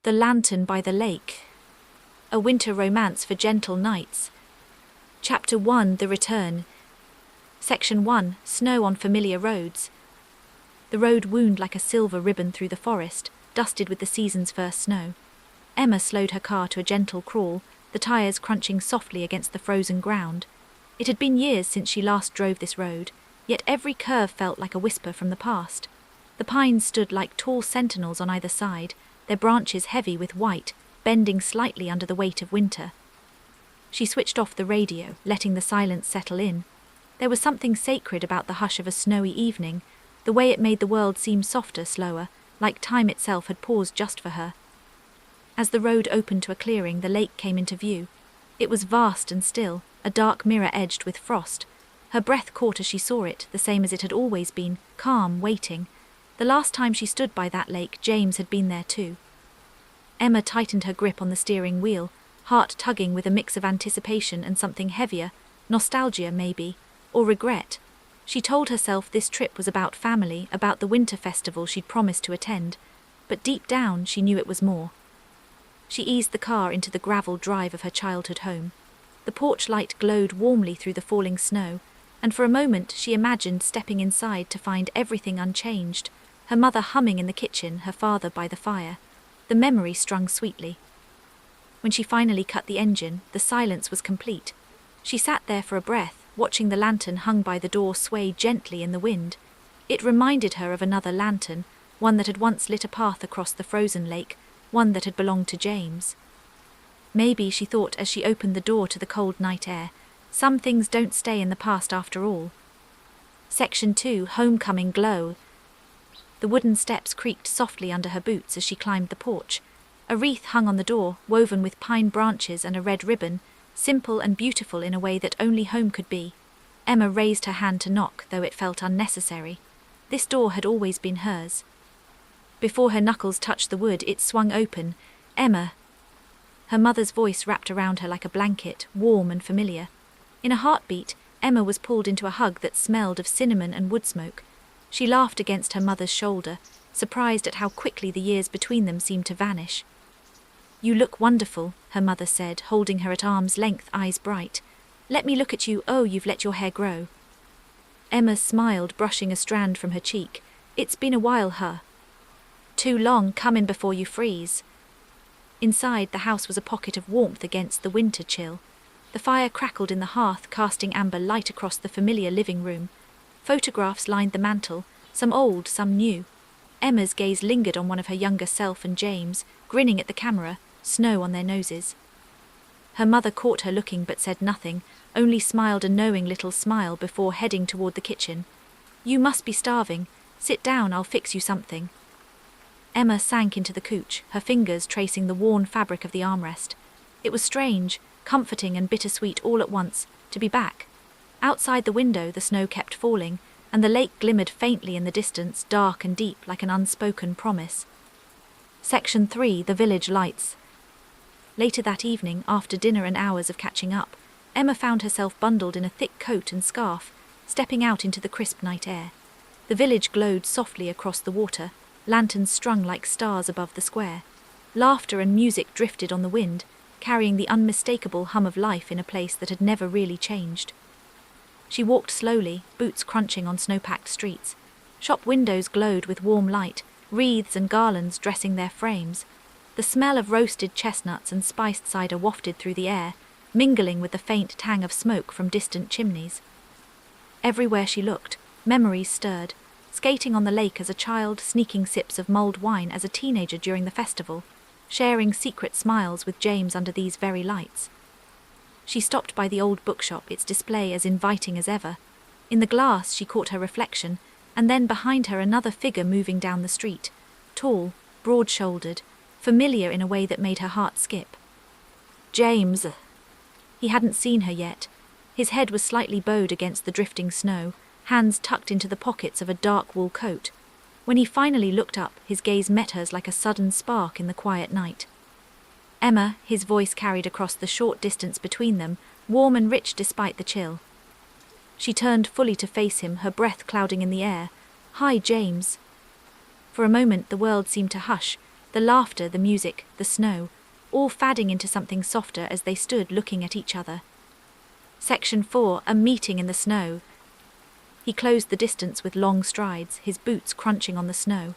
The Lantern by the Lake. A Winter Romance for Gentle Nights. Chapter 1, The Return. Section 1, Snow on Familiar Roads. The road wound like a silver ribbon through the forest, dusted with the season's first snow. Emma slowed her car to a gentle crawl, the tires crunching softly against the frozen ground. It had been years since she last drove this road, yet every curve felt like a whisper from the past. The pines stood like tall sentinels on either side, their branches heavy with white, bending slightly under the weight of winter. She switched off the radio, letting the silence settle in. There was something sacred about the hush of a snowy evening, the way it made the world seem softer, slower, like time itself had paused just for her. As the road opened to a clearing, the lake came into view. It was vast and still, a dark mirror edged with frost. Her breath caught as she saw it, the same as it had always been, calm, waiting. The last time she stood by that lake, James had been there too. Emma tightened her grip on the steering wheel, heart tugging with a mix of anticipation and something heavier, nostalgia maybe, or regret. She told herself this trip was about family, about the winter festival she'd promised to attend, but deep down she knew it was more. She eased the car into the gravel drive of her childhood home. The porch light glowed warmly through the falling snow, and for a moment she imagined stepping inside to find everything unchanged, her mother humming in the kitchen, her father by the fire. The memory strung sweetly. When she finally cut the engine, the silence was complete. She sat there for a breath, watching the lantern hung by the door sway gently in the wind. It reminded her of another lantern, one that had once lit a path across the frozen lake, one that had belonged to James. Maybe, she thought as she opened the door to the cold night air, some things don't stay in the past after all. Section 2, Homecoming Glow. The wooden steps creaked softly under her boots as she climbed the porch. A wreath hung on the door, woven with pine branches and a red ribbon, simple and beautiful in a way that only home could be. Emma raised her hand to knock, though it felt unnecessary. This door had always been hers. Before her knuckles touched the wood, it swung open. "Emma." Her mother's voice wrapped around her like a blanket, warm and familiar. In a heartbeat, Emma was pulled into a hug that smelled of cinnamon and wood smoke. She laughed against her mother's shoulder, surprised at how quickly the years between them seemed to vanish. "You look wonderful," her mother said, holding her at arm's length, eyes bright. "Let me look at you. Oh, you've let your hair grow." Emma smiled, brushing a strand from her cheek. "It's been a while, huh?" "Too long. Come in before you freeze." Inside, the house was a pocket of warmth against the winter chill. The fire crackled in the hearth, casting amber light across the familiar living room. Photographs lined the mantel, some old, some new. Emma's gaze lingered on one of her younger self and James, grinning at the camera, snow on their noses. Her mother caught her looking but said nothing, only smiled a knowing little smile before heading toward the kitchen. "You must be starving. Sit down, I'll fix you something." Emma sank into the couch, her fingers tracing the worn fabric of the armrest. It was strange, comforting and bittersweet all at once, to be back. Outside the window, the snow kept falling, and the lake glimmered faintly in the distance, dark and deep like an unspoken promise. Section 3, The Village Lights. Later that evening, after dinner and hours of catching up, Emma found herself bundled in a thick coat and scarf, stepping out into the crisp night air. The village glowed softly across the water, lanterns strung like stars above the square. Laughter and music drifted on the wind, carrying the unmistakable hum of life in a place that had never really changed. She walked slowly, boots crunching on snow-packed streets. Shop windows glowed with warm light, wreaths and garlands dressing their frames. The smell of roasted chestnuts and spiced cider wafted through the air, mingling with the faint tang of smoke from distant chimneys. Everywhere she looked, memories stirred, skating on the lake as a child, sneaking sips of mulled wine as a teenager during the festival, sharing secret smiles with James under these very lights. She stopped by the old bookshop, its display as inviting as ever. In the glass she caught her reflection, and then behind her another figure moving down the street, tall, broad-shouldered, familiar in a way that made her heart skip. James! He hadn't seen her yet. His head was slightly bowed against the drifting snow, hands tucked into the pockets of a dark wool coat. When he finally looked up, his gaze met hers like a sudden spark in the quiet night. "Emma," his voice carried across the short distance between them, warm and rich despite the chill. She turned fully to face him, her breath clouding in the air. "Hi, James." For a moment the world seemed to hush, The laughter, the music, the snow, all fading into something softer as they stood looking at each other. Section 4, a meeting in the snow. He closed the distance with long strides, his boots crunching on the snow.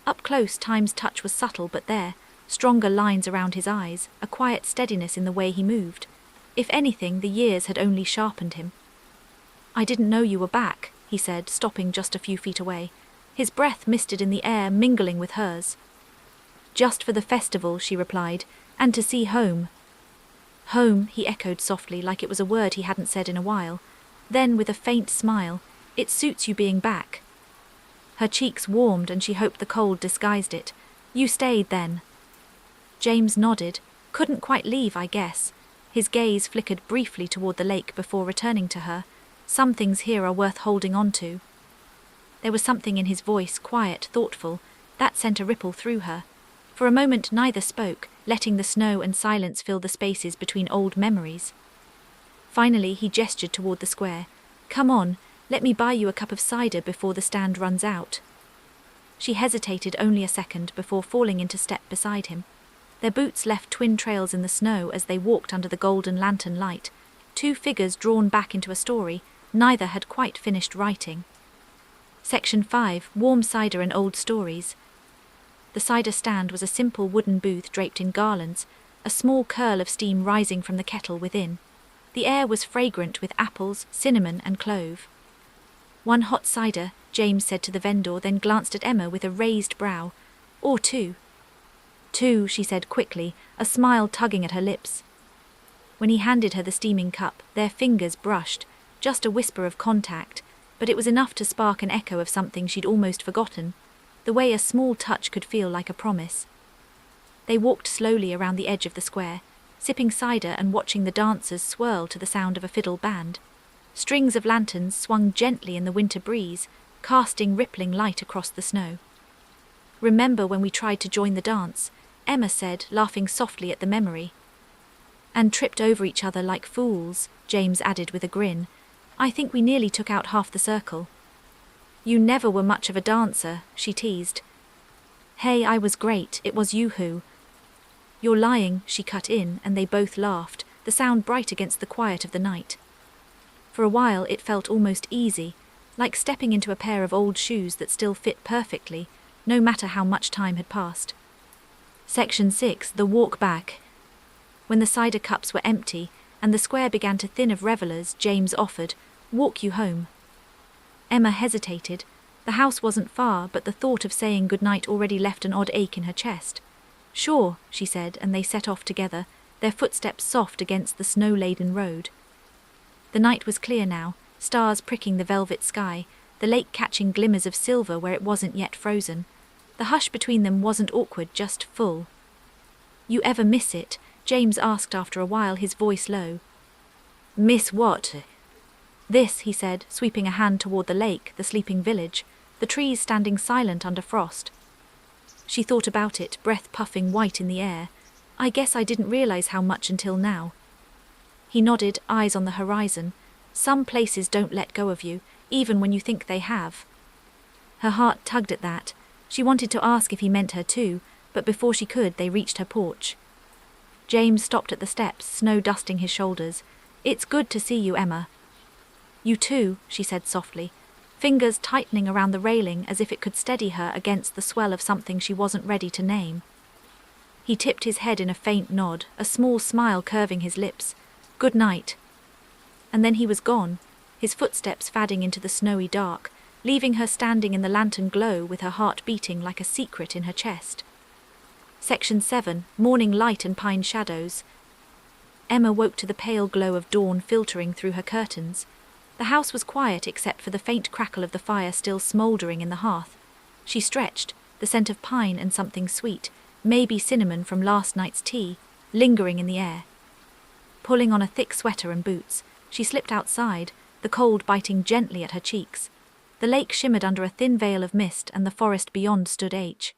Up close, Time's touch was subtle but there, stronger lines around his eyes, a quiet steadiness in the way he moved. If anything, the years had only sharpened him. "I didn't know you were back," he said, stopping just a few feet away. His breath misted in the air, mingling with hers. "Just for the festival," she replied, "and to see home." "Home," he echoed softly, like it was a word he hadn't said in a while. Then, with a faint smile, "It suits you being back." Her cheeks warmed and she hoped the cold disguised it. "You stayed then?" James nodded. "Couldn't quite leave, I guess." His gaze flickered briefly toward the lake before returning to her. "Some things here are worth holding on to." There was something in his voice, quiet, thoughtful, that sent a ripple through her. For a moment neither spoke, letting the snow and silence fill the spaces between old memories. Finally he gestured toward the square. "Come on, let me buy you a cup of cider before the stand runs out." She hesitated only a second before falling into step beside him. Their boots left twin trails in the snow as they walked under the golden lantern light, two figures drawn back into a story neither had quite finished writing. Section 5, warm cider and old stories. The cider stand was a simple wooden booth draped in garlands, a small curl of steam rising from the kettle within. The air was fragrant with apples, cinnamon, and clove. "One hot cider," James said to the vendor, then glanced at Emma with a raised brow. "Or two." "Two," she said quickly, a smile tugging at her lips. When he handed her the steaming cup, their fingers brushed, just a whisper of contact, but it was enough to spark an echo of something she'd almost forgotten, the way a small touch could feel like a promise. They walked slowly around the edge of the square, sipping cider and watching the dancers swirl to the sound of a fiddle band. Strings of lanterns swung gently in the winter breeze, casting rippling light across the snow. "Remember when we tried to join the dance?" Emma said, laughing softly at the memory. "And tripped over each other like fools," James added with a grin. "I think we nearly took out half the circle." "You never were much of a dancer," she teased. "Hey, I was great, it was you who." "You're lying," she cut in, and they both laughed, the sound bright against the quiet of the night. For a while it felt almost easy, like stepping into a pair of old shoes that still fit perfectly, no matter how much time had passed. Section 6, the walk back. When the cider cups were empty and the square began to thin of revelers, James offered, "Walk you home." Emma hesitated. The house wasn't far, but the thought of saying goodnight already left an odd ache in her chest. "Sure," she said, and they set off together, their footsteps soft against the snow-laden road. The night was clear now, stars pricking the velvet sky, the lake catching glimmers of silver where it wasn't yet frozen. The hush between them wasn't awkward, just full. "You ever miss it?" James asked after a while, his voice low. "Miss what?" "This," he said, sweeping a hand toward the lake, the sleeping village, the trees standing silent under frost. She thought about it, breath puffing white in the air. "I guess I didn't realize how much until now." He nodded, eyes on the horizon. "Some places don't let go of you, even when you think they have." Her heart tugged at that. She wanted to ask if he meant her too, but before she could, they reached her porch. James stopped at the steps, snow dusting his shoulders. "It's good to see you, Emma." "You too," she said softly, fingers tightening around the railing as if it could steady her against the swell of something she wasn't ready to name. He tipped his head in a faint nod, a small smile curving his lips. "Good night." And then he was gone, his footsteps fading into the snowy dark, leaving her standing in the lantern glow with her heart beating like a secret in her chest. Section 7, morning light and pine shadows. Emma woke to the pale glow of dawn filtering through her curtains. The house was quiet except for the faint crackle of the fire still smouldering in the hearth. She stretched, the scent of pine and something sweet, maybe cinnamon from last night's tea, lingering in the air. Pulling on a thick sweater and boots, she slipped outside, the cold biting gently at her cheeks. The lake shimmered under a thin veil of mist and the forest beyond stood H.